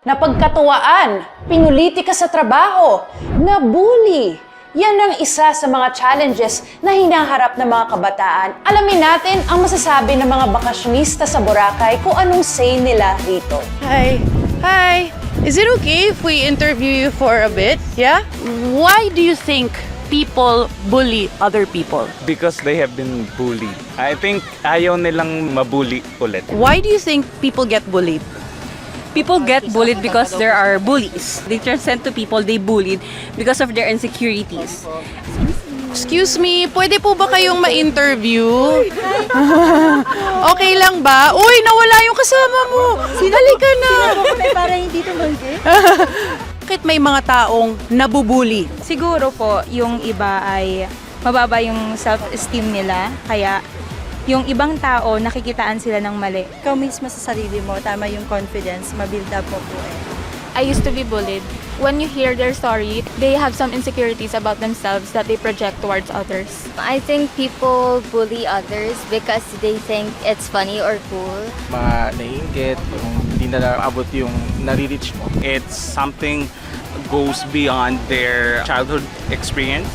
Napagkatuwaan, pinuliti ka sa trabaho, nabully. Yan ang isa sa mga challenges na hinaharap ng mga kabataan. Alamin natin ang masasabi ng mga bakasyonista sa Boracay kung anong say nila rito. Hi. Hi. Is it okay if we interview you for a bit? Yeah? Why do you think people bully other people? Because they have been bullied. I think ayaw nilang mabully ulit. Why do you think people get bullied? People get bullied because there are bullies. They transcend to people they bullied because of their insecurities. Excuse me, pwede po ba kayong ma-interview? Okay lang ba? Uy, nawala yung kasama mo. Halika na. Para hindi tumanggi. Bakit may mga taong nabubuli? Siguro po, yung iba ay mababa yung self-esteem nila. Kaya yung ibang tao, nakikitaan sila ng mali. Ikaw mismo sa sarili mo, tama yung confidence, mabuild up mo po eh. I used to be bullied. When you hear their story, they have some insecurities about themselves that they project towards others. I think people bully others because they think it's funny or cool. Naiinggit, yung hindi na abot yung nare-reach mo. It's something goes beyond their childhood experience.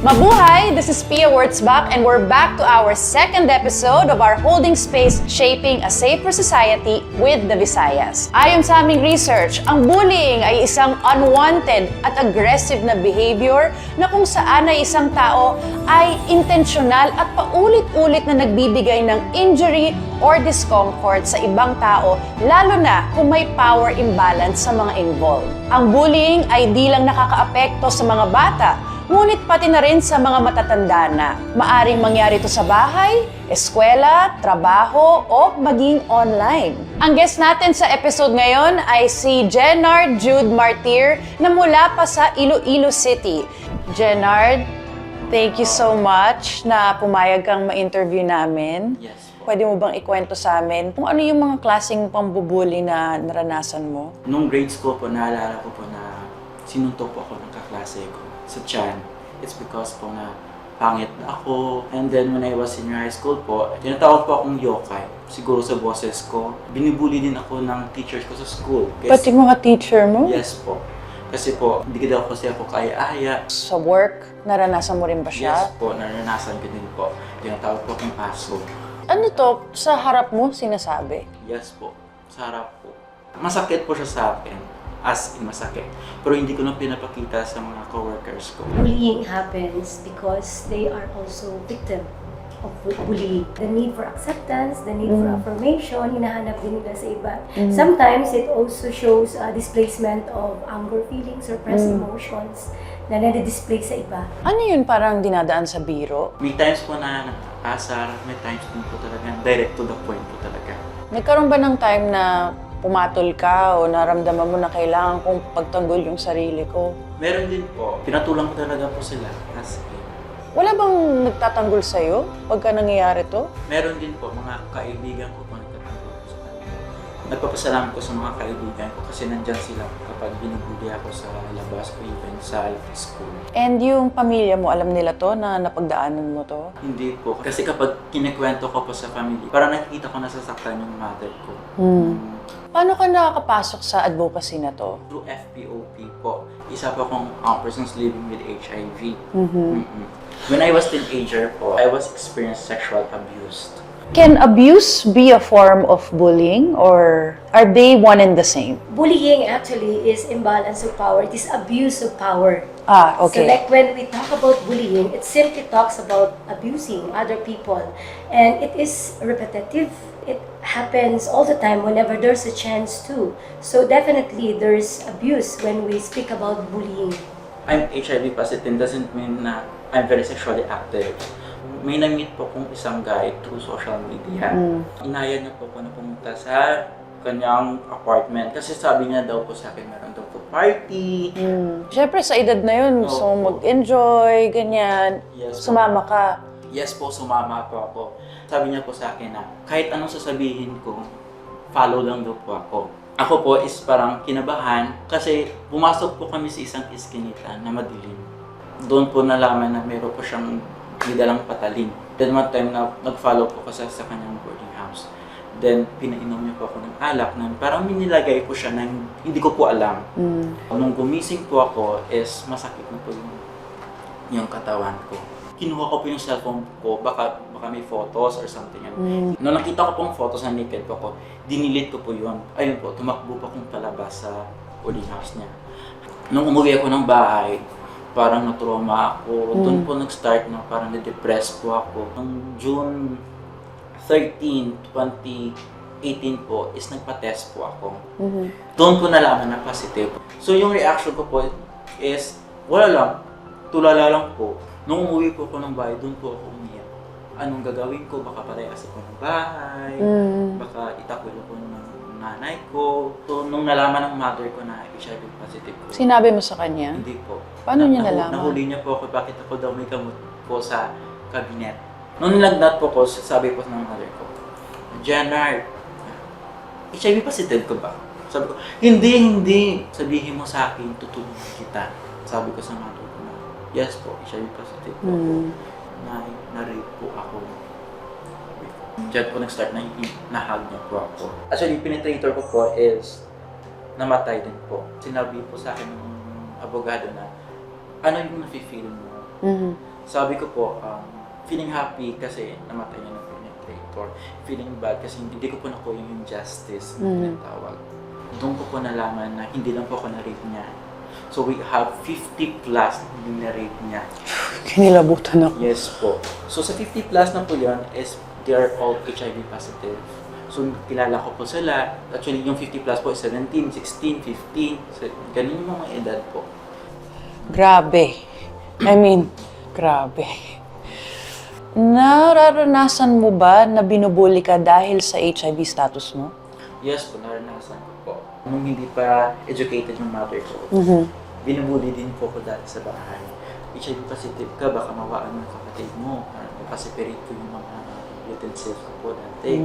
Mabuhay! This is Pia Wurtzbach and we're back to our second episode of our Holding Space Shaping a Safer Society with the Visayas. Ayon sa aming research, ang bullying ay isang unwanted at aggressive na behavior na kung saan ay isang tao ay intentional at paulit-ulit na nagbibigay ng injury or discomfort sa ibang tao, lalo na kung may power imbalance sa mga involved. Ang bullying ay di lang nakakaapekto sa mga bata, ngunit pati na rin sa mga matatanda na. Maaring mangyari ito sa bahay, eskwela, trabaho, o maging online. Ang guest natin sa episode ngayon ay si Jenard Jude Martir na mula pa sa Iloilo City. Jenard, thank you so much na pumayag kang ma-interview namin. Yes. Pwede mo bang ikwento sa amin kung ano yung mga klaseng pambubuli na naranasan mo? Nung grade school po, naalala ko po na sinuntok po ako ng kaklase ko sa tiyan. It's because po na pangit na ako. And then when I was in high school po, tinatawag po akong yokai. Siguro sa boses ko. Binibully din ako ng teachers ko sa school. Pati mga teacher mo? Yes po. Kasi po, hindi daw kasi ako kaya-aya. Sa work, naranasan mo rin ba siya? Yes po, naranasan ko din po. Tinatawag po akong aso. Ano to? Sa harap mo sinasabi? Yes po, sa harap po. Masakit po siya sa akin. As in masakit. Pero hindi ko na pinapakita sa mga coworkers ko. Bullying happens because they are also victim of bullying. The need for acceptance, the need for affirmation, hinahanap din nila sa iba. Sometimes it also shows displacement of anger feelings or repressed emotions na nade-display sa iba. Ano yun parang dinadaan sa biro? May times po na nakakasar, may times din po talaga direct to the point po talaga. Nagkaroon ba ng time na pumatol ka o naramdaman mo na kailangan kong pagtanggol yung sarili ko? Meron din po. Pinatulang ko talaga po sila. As in. Wala bang nagtatanggol sa'yo pagka nangyayari to? Meron din po mga kaibigan ko po nagtatanggol po sa kanila. Nagpapasalamat ko sa mga kaibigan ko kasi nandyan sila kapag binubuli ako sa labas o even sa school. And yung pamilya mo, alam nila to na napagdaanan mo to? Hindi po. Kasi kapag kinikwento ko po sa family, parang nakikita ko nasasaktan yung mother ko. Paano ka nakakapasok sa advocacy na to? Through FPOP po. Isa po akong persons living with HIV. When I was teenager po, I was experienced sexual abuse. Can abuse be a form of bullying or are they one and the same? Bullying actually is imbalance of power. It is abuse of power. Ah, okay. So like when we talk about bullying, it simply talks about abusing other people. And it is repetitive. It happens all the time whenever there's a chance to. So definitely there's abuse when we speak about bullying. I'm HIV positive doesn't mean na I'm very sexually active. May na-meet po kong isang guy through social media. Inaya niya po ako na pumunta sa kanyang apartment. Kasi sabi niya daw po sa akin, meron daw po party. Siyempre sa edad na yun, gusto mo mag-enjoy, ganyan. Yes, Sumama ka. Yes po, sumama po ako. Sabi niya po sa akin na kahit anong sasabihin ko, follow lang daw po ako. Ako po is parang kinabahan kasi pumasok po kami sa isang iskinita na madilim. Doon po nalaman na meron po siyang may dalang patalim. Then one time na nag-follow po kasi sa kanyang boarding house. Then, pinainom niya po ako ng alak na parang minilagay po siya na hindi ko po alam. Nung gumising po ako is masakit na po yung katawan ko. Kinuha ko po yung cellphone ko, baka may photos or something. Nung nakita ko pong photos na naked po ako, dinilit ko po yun. Ayun po, tumakbo pa akong palabas sa boarding house niya. Nung umuwi ako ng bahay, parang na-trauma ako. Doon po nag-start na parang na-depress po ako. Noong June 13, 2018 po is nagpa-test po ako. Doon ko nalaman na positive. So yung reaction ko po is, wala lang, tulala lang po. Nung umuwi po ako ng bahay, doon po ako umiyak. Anong gagawin ko? Baka palayas ako ng bahay, baka itakwil ako ng nanay ko. So nung nalaman ng mother ko na HIV positive ko, Sinabi mo sa kanya? hindi po. Paano niya nalaman? Nahuli niya po ako bakit ako daw may gamot po sa cabinet. Nung nilagnat po ko, sabi po ng mother ko, Jenard, HIV positive ka ba? Sabi ko, hindi. Sabihin mo sa akin, tutulungan kita. Sabi ko sa mother ko na, yes po, HIV positive po ako. Na-rape po ako. Diyan po nag-start na nahag niya po ako. Actually, penetrator ko po is namatay din po. Sinabi po sa akin ng abogado na, ano yung nafe-feel mo? Sabi ko po, feeling happy kasi namatay niya ng penetrator. Feeling bad kasi hindi ko po nakuha yung justice na tawag. Doon ko po nalaman na hindi lang po ako na-rape niya. So we have 50 plus yung na-rape niya. Kinilabutan ako. Yes po. So sa 50 plus na po yun is they are all HIV positive. So kilala ko po sila. Actually yung 50 plus po is 17, 16, 15. So, ganun yung mga edad po. Grabe. Grabe. Nararanasan mo ba na binubuli ka dahil sa HIV status mo? Yes po, naranasan ko po. Nung hindi pa educated yung mother ko, binubuli din po ko dati sa bahay. HIV positive ka, baka mawaan ng kapatid mo. Makaseparate ko yung mga utensils ko po dati.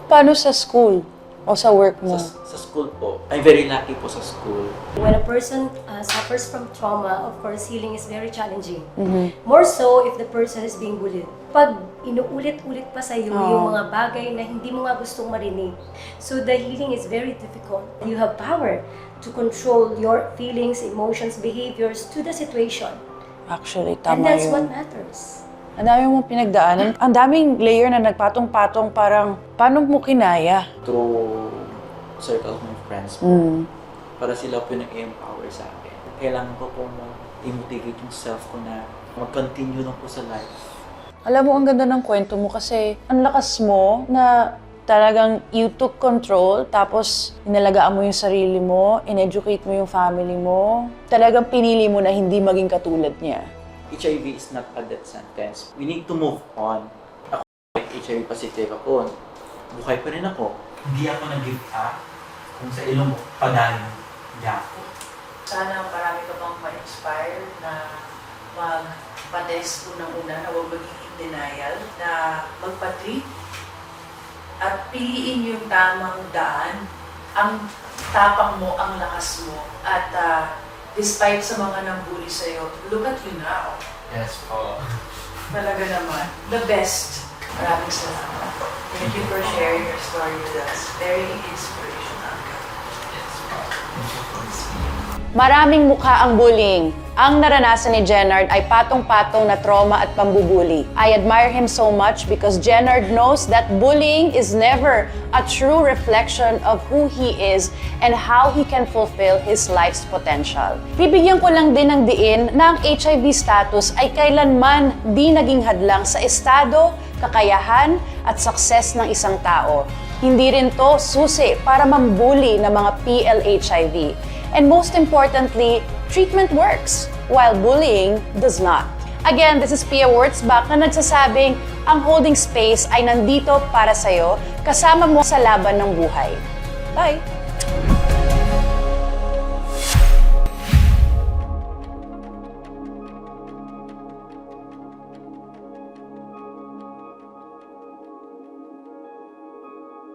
Paano sa school? O sa work mo? Sa school po, I'm very lucky po sa school. When a person suffers from trauma, of course, healing is very challenging. More so if the person is being bullied. Pag inuulit-ulit pa sa'yo yung mga bagay na hindi mo nga gustong marinig, so the healing is very difficult. You have power to control your feelings, emotions, behaviors to the situation. Actually, And tama that's yun. what matters. Ang dami mong pinagdaanan. Ang daming layer na nagpatong-patong parang, paano mo kinaya? Through circle of my friends po. Para sila po nag-empower sa akin. Kailangan ko po i-motivate yung self ko na mag-continue lang po sa life. Alam mo, ang ganda ng kwento mo kasi ang lakas mo na talagang you took control, tapos inalagaan mo yung sarili mo, in-educate mo yung family mo. Talagang pinili mo na hindi maging katulad niya. HIV is not a death sentence. We need to move on. Ako, HIV positive ako. Buhay pa rin ako. Hindi ako nag-give up. Kung sa ilong padayon, hindi ako. Sana marami ka pang ma-inspire na magpa-test unang-una na huwag magiging denial, na magpa-treat at piliin yung tamang daan. Ang tapang mo, ang lakas mo, at despite sa mga nambuli sa'yo, look at you now. Yes po. Talaga naman. The best. Maraming salamat. Thank you for sharing your story with us. Very inspirational. Maraming mukha ang bullying. Ang naranasan ni Jenard ay patong-patong na trauma at pambubuli. I admire him so much because Jenard knows that bullying is never a true reflection of who he is and how he can fulfill his life's potential. Bibigyan ko lang din ng diin na ang HIV status ay kailanman di naging hadlang sa estado, kakayahan at success ng isang tao. Hindi rin to susi para mambuli ng mga PLHIV. And most importantly, treatment works, while bullying does not. Again, this is Pia Wurtzbach na nagsasabing ang holding space ay nandito para sa'yo, kasama mo sa laban ng buhay. Bye!